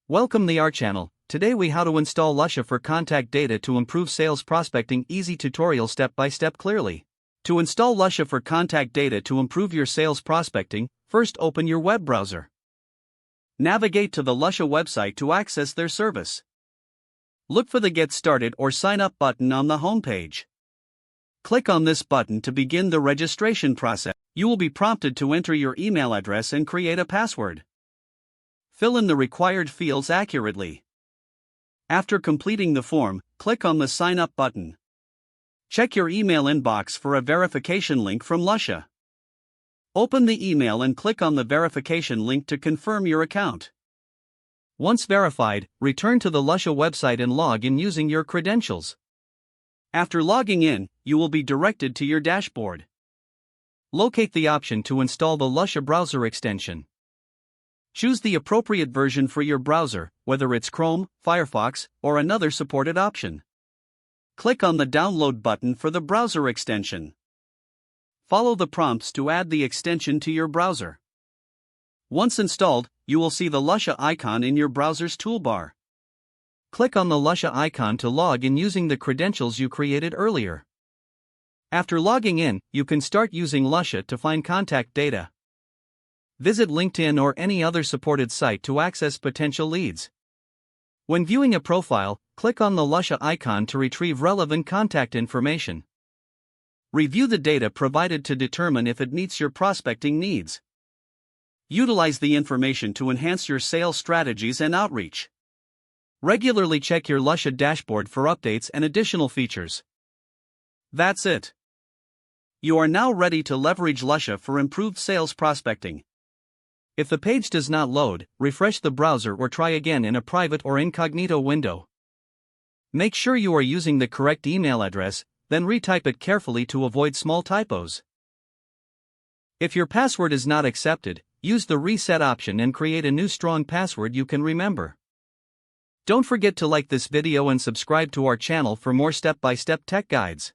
Welcome to our channel. Today we how to install Lusha for contact data to improve sales prospecting. Easy tutorial step by step clearly. To install Lusha for contact data to improve your sales prospecting, first open your web browser. Navigate to the Lusha website to access their service. Look for the Get Started or Sign Up button on the homepage. Click on this button to begin the registration process. You will be prompted to enter your email address and create a password. Fill in the required fields accurately. After completing the form, click on the Sign Up button. Check your email inbox for a verification link from Lusha. Open the email and click on the verification link to confirm your account. Once verified, return to the Lusha website and log in using your credentials. After logging in, you will be directed to your dashboard. Locate the option to install the Lusha browser extension. Choose the appropriate version for your browser, whether it's Chrome, Firefox, or another supported option. Click on the Download button for the browser extension. Follow the prompts to add the extension to your browser. Once installed, you will see the Lusha icon in your browser's toolbar. Click on the Lusha icon to log in using the credentials you created earlier. After logging in, you can start using Lusha to find contact data. Visit LinkedIn or any other supported site to access potential leads. When viewing a profile, click on the Lusha icon to retrieve relevant contact information. Review the data provided to determine if it meets your prospecting needs. Utilize the information to enhance your sales strategies and outreach. Regularly check your Lusha dashboard for updates and additional features. That's it. You are now ready to leverage Lusha for improved sales prospecting. If the page does not load, refresh the browser or try again in a private or incognito window. Make sure you are using the correct email address, then retype it carefully to avoid small typos. If your password is not accepted, use the reset option and create a new strong password you can remember. Don't forget to like this video and subscribe to our channel for more step-by-step tech guides.